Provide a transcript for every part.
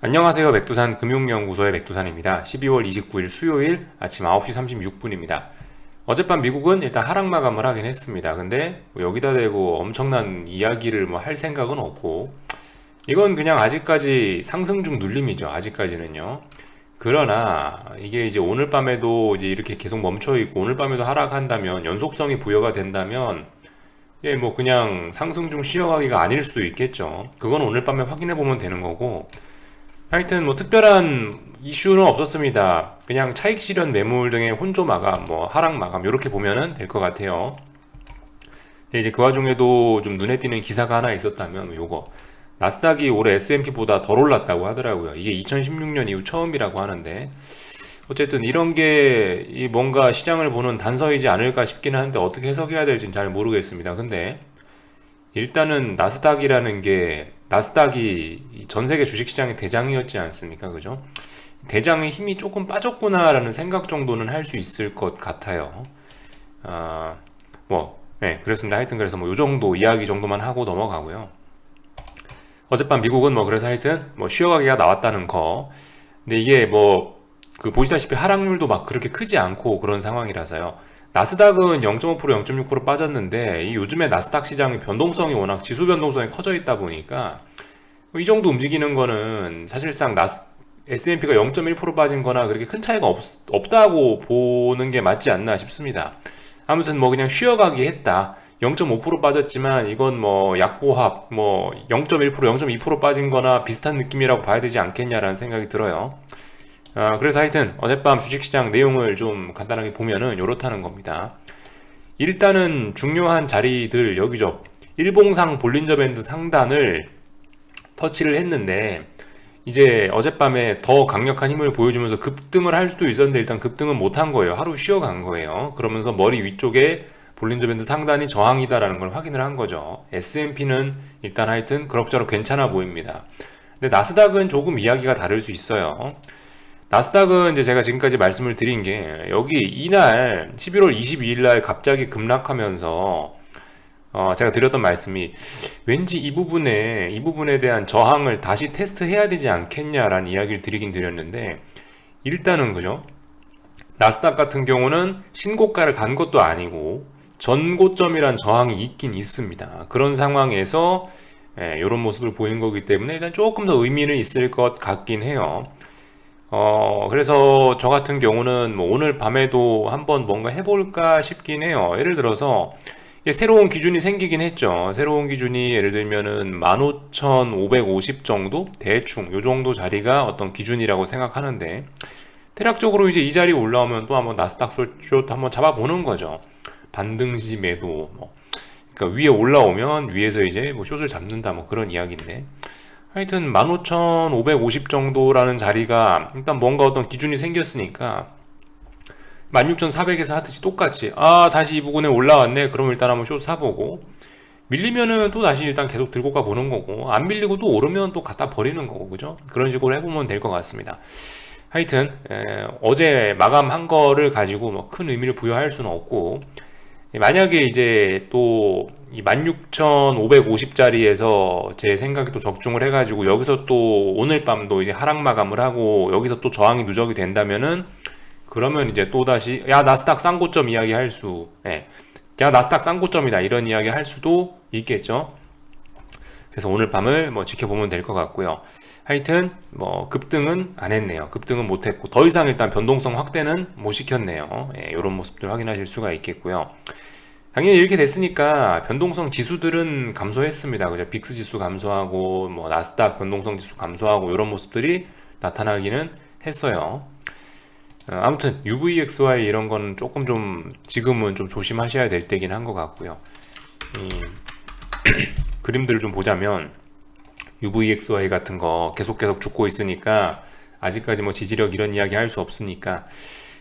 안녕하세요. 백두산 금융연구소의 백두산입니다. 12월 29일 수요일 아침 9시 36분입니다. 어젯밤 미국은 일단 하락 마감을 하긴 했습니다. 근데 뭐 여기다 대고 엄청난 이야기를 뭐 할 생각은 없고, 이건 그냥 아직까지 상승 중 눌림이죠. 아직까지는요. 그러나 이게 이제 오늘 밤에도 이제 이렇게 계속 멈춰 있고 오늘 밤에도 하락한다면, 연속성이 부여가 된다면 예, 뭐 그냥 상승 중 쉬어가기가 아닐 수도 있겠죠. 그건 오늘 밤에 확인해 보면 되는 거고, 하여튼 뭐 특별한 이슈는 없었습니다. 그냥 차익 실현 매물 등의 혼조 마감, 뭐 하락 마감 이렇게 보면은 될 것 같아요. 근데 이제 그 와중에도 좀 눈에 띄는 기사가 하나 있었다면 요거, 나스닥이 올해 S&P보다 덜 올랐다고 하더라고요. 이게 2016년 이후 처음이라고 하는데, 어쨌든 이런 게 이 뭔가 시장을 보는 단서이지 않을까 싶기는 한데 어떻게 해석해야 될지는 잘 모르겠습니다. 근데 일단은 나스닥이 전 세계 주식시장의 대장이었지 않습니까? 그죠? 대장의 힘이 조금 빠졌구나라는 생각 정도는 할 수 있을 것 같아요. 아, 네, 그렇습니다. 하여튼 그래서 뭐 요 정도 이야기 정도만 하고 넘어가고요. 어젯밤 미국은 뭐 그래서 하여튼 뭐 쉬어가기가 나왔다는 거. 근데 이게 뭐 그 보시다시피 하락률도 막 그렇게 크지 않고 그런 상황이라서요. 나스닥은 0.5% 0.6% 빠졌는데 이 요즘에 나스닥 시장의 변동성이 워낙 지수 변동성이 커져 있다 보니까 이 정도 움직이는 거는 사실상 S&P가 0.1% 빠진 거나 그렇게 큰 차이가 없다고 보는 게 맞지 않나 싶습니다. 아무튼 뭐 그냥 쉬어가기 했다. 0.5% 빠졌지만 이건 뭐 약보합 뭐 0.1% 0.2% 빠진 거나 비슷한 느낌이라고 봐야 되지 않겠냐라는 생각이 들어요. 그래서 하여튼 어젯밤 주식시장 내용을 좀 간단하게 보면은 요렇다는 겁니다. 일단은 중요한 자리들 여기죠. 일봉상 볼린저 밴드 상단을 터치를 했는데, 이제 어젯밤에 더 강력한 힘을 보여주면서 급등을 할 수도 있었는데 일단 급등은 못한 거예요. 하루 쉬어간 거예요. 그러면서 머리 위쪽에 볼린저 밴드 상단이 저항이다라는 걸 확인을 한 거죠. S&P는 일단 하여튼 그럭저럭 괜찮아 보입니다. 근데 나스닥은 조금 이야기가 다를 수 있어요. 나스닥은 이제 제가 지금까지 말씀을 드린 게 여기 이날 11월 22일 날 갑자기 급락하면서 제가 드렸던 말씀이 왠지 이 부분에 대한 저항을 다시 테스트해야 되지 않겠냐라는 이야기를 드리긴 드렸는데, 일단은 그죠? 나스닥 같은 경우는 신고가를 간 것도 아니고 전고점이란 저항이 있긴 있습니다. 그런 상황에서 이런 모습을 보인 거기 때문에 일단 조금 더 의미는 있을 것 같긴 해요. 그래서 저 같은 경우는 뭐 오늘 밤에도 한번 뭔가 해볼까 싶긴 해요. 예를 들어서 새로운 기준이 생기긴 했죠. 새로운 기준이 예를 들면은 15,550 정도? 대충 요 정도 자리가 어떤 기준이라고 생각하는데, 대략적으로 이제 이 자리 올라오면 또 한번 나스닥 숏 한번 잡아보는 거죠. 반등시 매도 뭐. 그러니까 위에 올라오면 위에서 이제 뭐 숏을 잡는다 뭐 그런 이야기인데, 하여튼 15,550 정도라는 자리가 일단 뭔가 어떤 기준이 생겼으니까 16,400에서 하듯이 똑같이 다시 이 부분에 올라왔네, 그럼 일단 한번 숏 사보고, 밀리면은 또 다시 일단 계속 들고 가 보는 거고, 안 밀리고 또 오르면 또 갖다 버리는 거고, 그죠? 그런 식으로 해보면 될 것 같습니다. 하여튼 어제 마감한 거를 가지고 뭐 큰 의미를 부여할 수는 없고, 만약에 이제 또 이 16,550짜리에서 제 생각에 또 적중을 해가지고 여기서 또 오늘 밤도 이제 하락 마감을 하고 여기서 또 저항이 누적이 된다면은, 그러면 이제 또 다시 야 나스닥 쌍고점 이야기 할 수, 야 나스닥 쌍고점이다 이런 이야기 할 수도 있겠죠. 그래서 오늘 밤을 뭐 지켜보면 될 것 같고요. 하여튼 뭐 급등은 안 했네요. 급등은 못했고 더 이상 일단 변동성 확대는 못 시켰네요. 이런 모습들 확인하실 수가 있겠고요. 당연히 이렇게 됐으니까 변동성 지수들은 감소했습니다. 그죠? 빅스 지수 감소하고 뭐 나스닥 변동성 지수 감소하고 이런 모습들이 나타나기는 했어요. 아무튼 UVXY 이런 거는 조금 좀 지금은 좀 조심하셔야 될 때긴 한 것 같고요. 이 그림들을 좀 보자면 UVXY 같은 거 계속 죽고 있으니까 아직까지 뭐 지지력 이런 이야기 할 수 없으니까.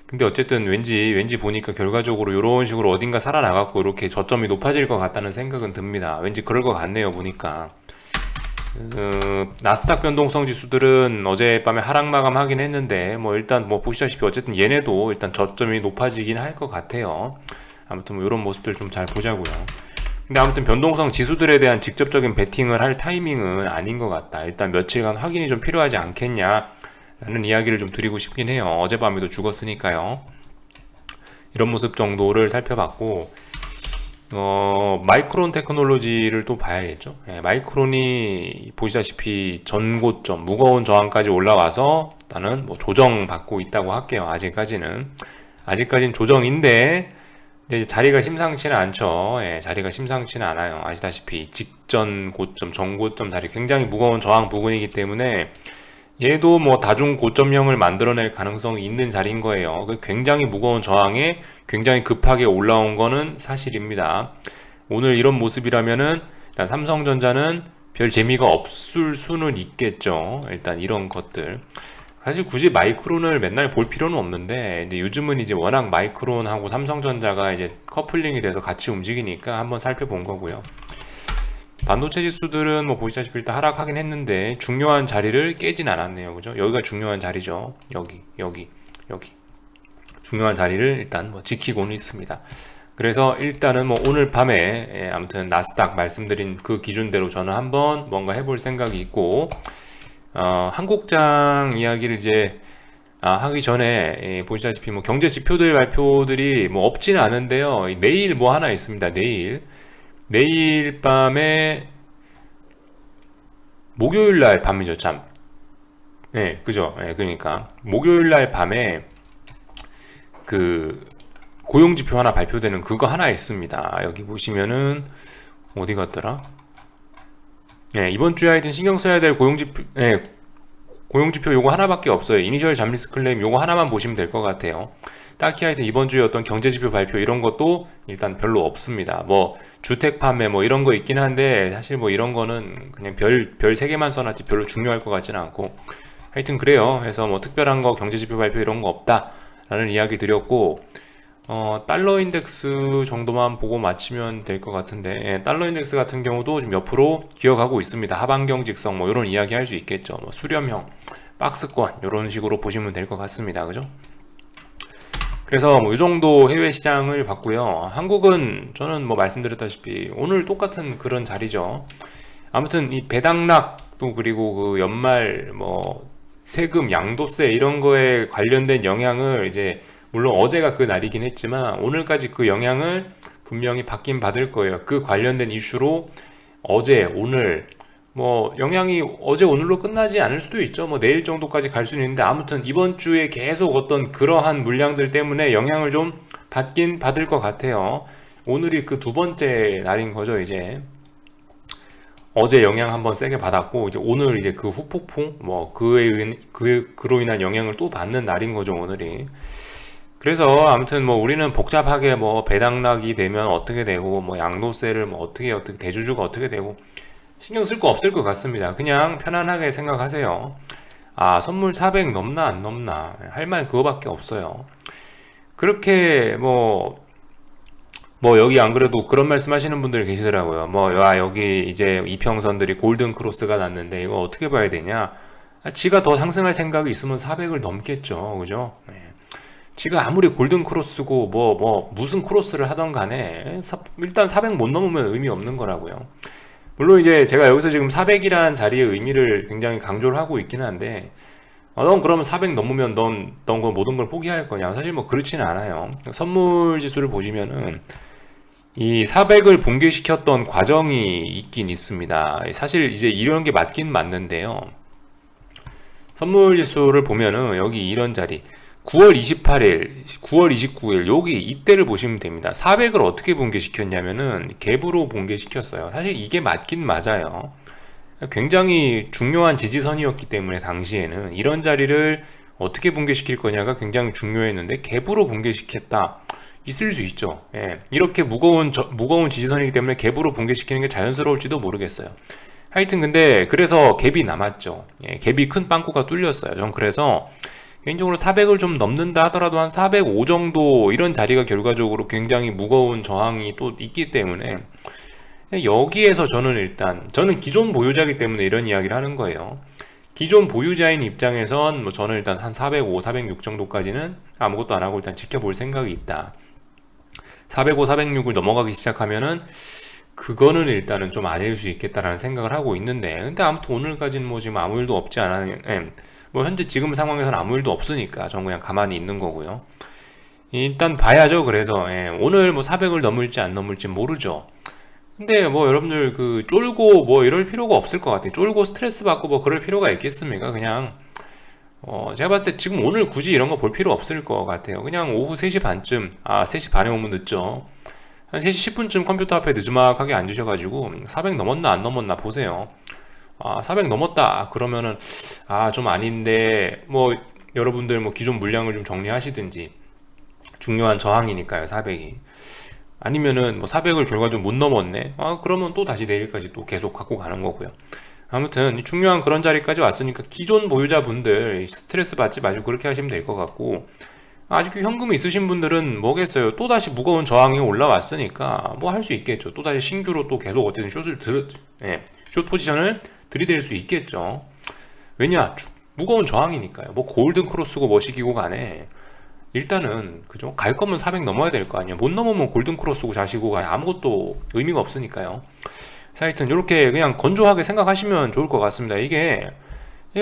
근데 어쨌든 왠지 보니까 결과적으로 이런 식으로 어딘가 살아나갖고 이렇게 저점이 높아질 것 같다는 생각은 듭니다. 왠지 그럴 것 같네요, 보니까. 나스닥 변동성 지수들은 어젯밤에 하락 마감하긴 했는데 뭐 일단 뭐 보시다시피 어쨌든 얘네도 일단 저점이 높아지긴 할 것 같아요. 아무튼 뭐 이런 모습들 좀 잘 보자고요. 근데 아무튼 변동성 지수들에 대한 직접적인 베팅을 할 타이밍은 아닌 것 같다. 일단 며칠간 확인이 좀 필요하지 않겠냐 라는 이야기를 좀 드리고 싶긴 해요. 어젯밤에도 죽었으니까요. 이런 모습 정도를 살펴봤고, 마이크론 테크놀로지를 또 봐야겠죠. 마이크론이 보시다시피 전고점, 무거운 저항까지 올라와서 일단은 뭐 조정받고 있다고 할게요. 아직까지는 조정인데, 근데 이제 자리가 심상치는 않죠. 자리가 심상치는 않아요. 아시다시피 직전 고점, 전고점 자리 굉장히 무거운 저항 부근이기 때문에 얘도 뭐 다중 고점형을 만들어낼 가능성이 있는 자리인 거예요. 굉장히 무거운 저항에 굉장히 급하게 올라온 거는 사실입니다. 오늘 이런 모습이라면은 일단 삼성전자는 별 재미가 없을 수는 있겠죠. 일단 이런 것들. 사실 굳이 마이크론을 맨날 볼 필요는 없는데, 근데 요즘은 이제 워낙 마이크론하고 삼성전자가 이제 커플링이 돼서 같이 움직이니까 한번 살펴본 거고요. 반도체 지수들은 뭐 보시다시피 일단 하락하긴 했는데 중요한 자리를 깨진 않았네요. 그죠? 여기가 중요한 자리죠. 여기 중요한 자리를 일단 뭐 지키고는 있습니다. 그래서 일단은 뭐 오늘 밤에 아무튼 나스닥 말씀드린 그 기준대로 저는 한번 뭔가 해볼 생각이 있고, 한국장 이야기를 이제 하기 전에 보시다시피 뭐 경제 지표들 발표들이 뭐 없지는 않은데요. 내일 뭐 하나 있습니다. 내일 밤에 목요일 날 밤이죠, 참. 네, 그죠. 네, 그러니까 목요일 날 밤에 그 고용 지표 하나 발표되는 그거 하나 있습니다. 여기 보시면은 어디 갔더라? 네, 이번 주에 하여튼 신경 써야 될 고용 지표, 네, 고용 지표 요거 하나밖에 없어요. 이니셜 잡리스 클레임 요거 하나만 보시면 될 것 같아요. 딱히 하여튼 이번 주에 어떤 경제 지표 발표 이런 것도 일단 별로 없습니다. 뭐 주택 판매 뭐 이런 거 있긴 한데 사실 뭐 이런 거는 그냥 별 3개만 써놨지 별로 중요할 것 같지는 않고, 하여튼 그래요. 그래서 뭐 특별한 거 경제 지표 발표 이런 거 없다 라는 이야기 드렸고, 달러 인덱스 정도만 보고 마치면 될 것 같은데, 달러 인덱스 같은 경우도 좀 옆으로 기어가고 있습니다. 하반경 직성 뭐 이런 이야기 할 수 있겠죠. 뭐 수렴형 박스권 이런 식으로 보시면 될 것 같습니다. 그죠? 그래서 뭐 이 정도 해외 시장을 봤고요. 한국은 저는 뭐 말씀드렸다시피 오늘 똑같은 그런 자리죠. 아무튼 이 배당락도 그리고 그 연말 뭐 세금 양도세 이런 거에 관련된 영향을 이제 물론 어제가 그 날이긴 했지만 오늘까지 그 영향을 분명히 받긴 받을 거예요. 그 관련된 이슈로 어제 오늘 뭐 영향이 어제 오늘로 끝나지 않을 수도 있죠. 뭐 내일 정도까지 갈 수는 있는데 아무튼 이번 주에 계속 어떤 그러한 물량들 때문에 영향을 좀 받긴 받을 것 같아요. 오늘이 그 두 번째 날인 거죠. 이제 어제 영향 한번 세게 받았고 이제 오늘 이제 그 후폭풍 뭐 그로 인한 영향을 또 받는 날인 거죠. 오늘이. 그래서 아무튼 뭐 우리는 복잡하게 뭐 배당락이 되면 어떻게 되고 뭐 양도세를 뭐 어떻게 대주주가 어떻게 되고 신경 쓸 거 없을 것 같습니다. 그냥 편안하게 생각하세요. 선물 400 넘나 안 넘나 할 말 그거밖에 없어요. 그렇게 뭐 여기 안 그래도 그런 말씀 하시는 분들 계시더라고요. 여기 이제 이평선들이 골든 크로스가 났는데 이거 어떻게 봐야 되냐? 지가 더 상승할 생각이 있으면 400을 넘겠죠. 그죠? 네. 지가 아무리 골든 크로스고 무슨 크로스를 하던 간에 일단 400 못 넘으면 의미 없는 거라고요. 물론 이제 제가 여기서 지금 400이라는 자리의 의미를 굉장히 강조를 하고 있긴 한데, 넌 그러면 400 넘으면 넌 그 모든 걸 포기할 거냐? 사실 뭐 그렇지는 않아요. 선물 지수를 보시면은 이 400을 붕괴시켰던 과정이 있긴 있습니다. 사실 이제 이런 게 맞긴 맞는데요. 선물 지수를 보면은 여기 이런 자리 9월 28일, 9월 29일 여기 이때를 보시면 됩니다. 400을 어떻게 붕괴시켰냐면은 갭으로 붕괴시켰어요. 사실 이게 맞긴 맞아요. 굉장히 중요한 지지선이었기 때문에 당시에는 이런 자리를 어떻게 붕괴시킬 거냐가 굉장히 중요했는데 갭으로 붕괴시켰다. 있을 수 있죠. 이렇게 무거운 지지선이기 때문에 갭으로 붕괴시키는 게 자연스러울지도 모르겠어요. 하여튼 근데 그래서 갭이 남았죠. 갭이 큰 빵꾸가 뚫렸어요. 전 그래서 개인적으로 400을 좀 넘는다 하더라도 한 405 정도 이런 자리가 결과적으로 굉장히 무거운 저항이 또 있기 때문에 여기에서 저는 기존 보유자이기 때문에 이런 이야기를 하는 거예요. 기존 보유자인 입장에선 저는 일단 한 405, 406 정도까지는 아무것도 안 하고 일단 지켜볼 생각이 있다. 405, 406을 넘어가기 시작하면은 그거는 일단은 좀 아닐 수 있겠다라는 생각을 하고 있는데, 근데 아무튼 오늘까지는 뭐 지금 아무 일도 없지 않아요. 예. 뭐 현재 지금 상황에서는 아무 일도 없으니까 전 그냥 가만히 있는 거고요. 일단 봐야죠. 그래서 오늘 뭐 400을 넘을지 안 넘을지 모르죠. 근데 뭐 여러분들 그 쫄고 뭐 이럴 필요가 없을 것 같아요. 쫄고 스트레스 받고 뭐 그럴 필요가 있겠습니까? 그냥 제가 봤을 때 지금 오늘 굳이 이런 거 볼 필요 없을 것 같아요. 그냥 오후 3시 반쯤, 3시 반에 오면 늦죠. 한 3시 10분쯤 컴퓨터 앞에 느즈막하게 앉으셔가지고 400 넘었나 안 넘었나 보세요. 400 넘었다 그러면은 좀 아닌데 뭐 여러분들 뭐 기존 물량을 좀 정리하시든지, 중요한 저항이니까요 400이. 아니면은 뭐 400을 결과적으로 못 넘었네, 그러면 또 다시 내일까지 또 계속 갖고 가는 거고요. 아무튼 중요한 그런 자리까지 왔으니까 기존 보유자분들 스트레스 받지 마시고 그렇게 하시면 될 것 같고, 아직도 현금이 있으신 분들은 뭐겠어요. 또다시 무거운 저항이 올라왔으니까 뭐 할 수 있겠죠. 또다시 신규로 또 계속 어쨌든 숏 포지션을 들이댈 수 있겠죠. 왜냐? 무거운 저항이니까요. 뭐 골든 크로스고 뭐시기고 간에 일단은 그죠? 갈 거면 400 넘어야 될 거 아니에요. 못 넘으면 골든 크로스고 자시고 간에 아무것도 의미가 없으니까요. 하여튼 이렇게 그냥 건조하게 생각하시면 좋을 것 같습니다. 이게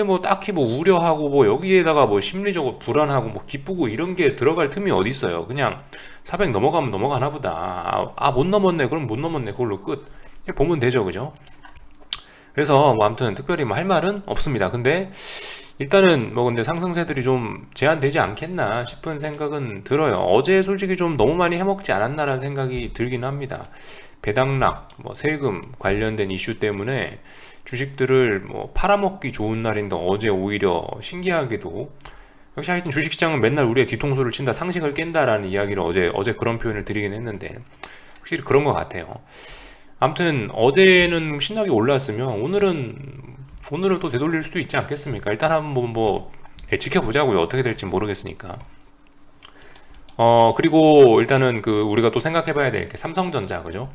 뭐 딱히 뭐 우려하고 뭐 여기에다가 뭐 심리적으로 불안하고 뭐 기쁘고 이런 게 들어갈 틈이 어디 있어요. 그냥 400 넘어가면 넘어가나 보다. 못 넘었네. 그럼 못 넘었네. 그걸로 끝. 보면 되죠. 그죠? 그래서 뭐 아무튼 특별히 뭐 할 말은 없습니다. 근데 일단은 뭐 근데 상승세들이 좀 제한되지 않겠나 싶은 생각은 들어요. 어제 솔직히 좀 너무 많이 해먹지 않았나라는 생각이 들긴 합니다. 배당락, 뭐 세금 관련된 이슈 때문에 주식들을 뭐 팔아먹기 좋은 날인데 어제 오히려 신기하게도, 역시 하여튼 주식시장은 맨날 우리의 뒤통수를 친다, 상식을 깬다라는 이야기를 어제 그런 표현을 드리긴 했는데 확실히 그런 것 같아요. 아무튼 어제는 신나게 올랐으면 오늘은 또 되돌릴 수도 있지 않겠습니까? 일단 한번 뭐 지켜보자고요. 어떻게 될지 모르겠으니까. 그리고 일단은 그 우리가 또 생각해봐야 될 게 삼성전자, 그죠?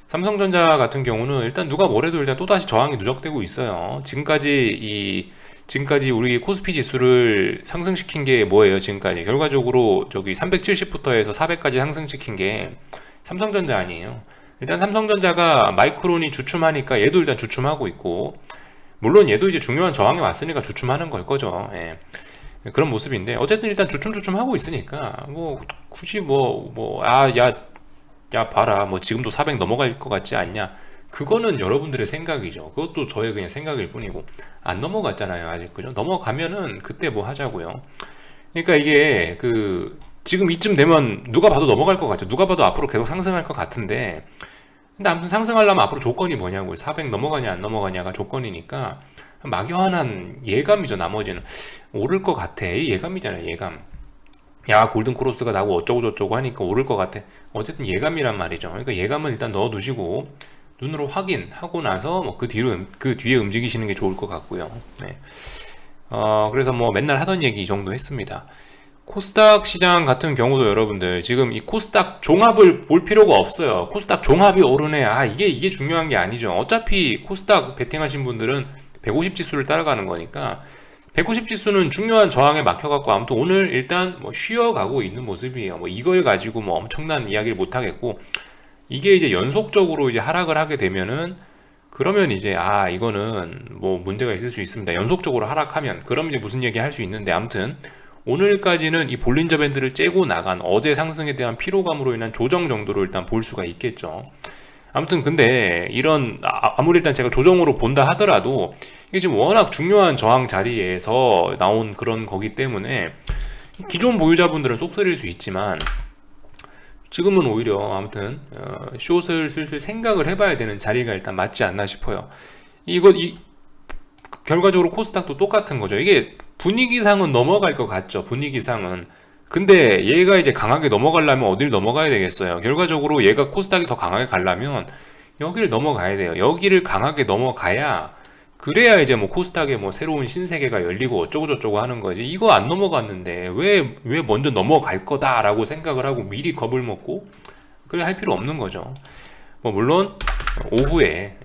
삼성전자 같은 경우는 일단 누가 뭐래도 일단 또다시 저항이 누적되고 있어요. 지금까지 우리 코스피 지수를 상승시킨 게 뭐예요? 지금까지 결과적으로 저기 370부터 해서 400까지 상승시킨 게 삼성전자 아니에요. 일단 삼성전자가 마이크론이 주춤하니까 얘도 일단 주춤하고 있고, 물론 얘도 이제 중요한 저항에 왔으니까 주춤하는 걸 거죠. 예. 그런 모습인데 어쨌든 일단 주춤주춤 하고 있으니까 뭐 굳이 야 봐라 뭐 지금도 400 넘어갈 것 같지 않냐, 그거는 여러분들의 생각이죠. 그것도 저의 그냥 생각일 뿐이고, 안 넘어갔잖아요 아직. 그죠? 넘어가면은 그때 뭐 하자고요. 그러니까 이게 그 지금 이쯤 되면 누가 봐도 넘어갈 것 같죠. 누가 봐도 앞으로 계속 상승할 것 같은데, 근데 아무튼 상승하려면 앞으로 조건이 뭐냐고요. 400 넘어가냐 안 넘어가냐가 조건이니까 막연한 예감이죠. 나머지는 오를 것 같아, 이 예감이잖아요. 예감. 야 골든 크로스가 나고 어쩌고 저쩌고 하니까 오를 것 같아. 어쨌든 예감이란 말이죠. 그러니까 예감은 일단 넣어두시고 눈으로 확인하고 나서 뭐 그 뒤에 움직이시는 게 좋을 것 같고요. 네. 그래서 뭐 맨날 하던 얘기 이 정도 했습니다. 코스닥 시장 같은 경우도 여러분들 지금 이 코스닥 종합을 볼 필요가 없어요. 코스닥 종합이 오르네, 이게 중요한 게 아니죠. 어차피 코스닥 베팅하신 분들은 150 지수를 따라가는 거니까 150 지수는 중요한 저항에 막혀갖고 아무튼 오늘 일단 뭐 쉬어가고 있는 모습이에요. 뭐 이걸 가지고 뭐 엄청난 이야기를 못 하겠고, 이게 이제 연속적으로 이제 하락을 하게 되면은 그러면 이제 이거는 뭐 문제가 있을 수 있습니다. 연속적으로 하락하면 그럼 이제 무슨 얘기 할 수 있는데, 아무튼 오늘까지는 이 볼린저 밴드를 째고 나간 어제 상승에 대한 피로감으로 인한 조정 정도로 일단 볼 수가 있겠죠. 아무튼 근데 이런 아무리 일단 제가 조정으로 본다 하더라도 이게 지금 워낙 중요한 저항 자리에서 나온 그런 거기 때문에 기존 보유자분들은 쏙쓸일 수 있지만 지금은 오히려 아무튼 숏을 슬슬 생각을 해봐야 되는 자리가 일단 맞지 않나 싶어요. 결과적으로 코스닥도 똑같은 거죠. 이게 분위기상은 넘어갈 것 같죠. 분위기상은. 근데 얘가 이제 강하게 넘어가려면 어딜 넘어가야 되겠어요. 결과적으로 얘가 코스닥이 더 강하게 가려면 여기를 넘어가야 돼요. 여기를 강하게 넘어가야, 그래야 이제 뭐 코스닥에 뭐 새로운 신세계가 열리고 어쩌고저쩌고 하는 거지. 이거 안 넘어갔는데 왜 먼저 넘어갈 거다라고 생각을 하고 미리 겁을 먹고 그래 할 필요 없는 거죠. 뭐 물론 오후에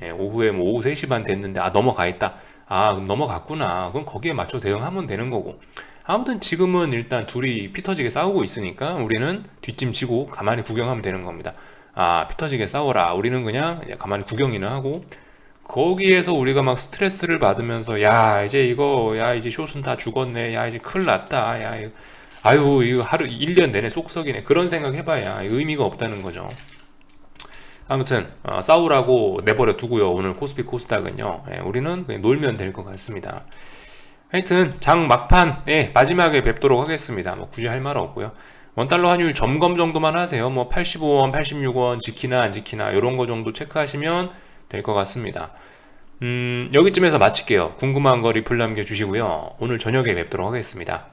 뭐 오후 3시 반 됐는데 넘어가 있다. 그럼 넘어갔구나. 그럼 거기에 맞춰 대응하면 되는 거고. 아무튼 지금은 일단 둘이 피 터지게 싸우고 있으니까 우리는 뒷짐지고 가만히 구경하면 되는 겁니다. 피 터지게 싸워라. 우리는 그냥 가만히 구경이나 하고, 거기에서 우리가 막 스트레스를 받으면서, 야, 이제 이거, 야, 이제 숏은 다 죽었네. 야, 이제 큰일 났다. 야, 이거, 아유, 이거 하루, 1년 내내 쏙썩이네. 그런 생각 해봐야 의미가 없다는 거죠. 아무튼, 싸우라고 내버려 두고요. 오늘 코스피 코스닥은요. 예, 우리는 그냥 놀면 될 것 같습니다. 하여튼, 장 막판에 마지막에 뵙도록 하겠습니다. 뭐, 굳이 할 말 없고요. 원달러 환율 점검 정도만 하세요. 뭐, 85원, 86원 지키나 안 지키나, 이런 거 정도 체크하시면 될 것 같습니다. 여기쯤에서 마칠게요. 궁금한 거 리플 남겨주시고요. 오늘 저녁에 뵙도록 하겠습니다.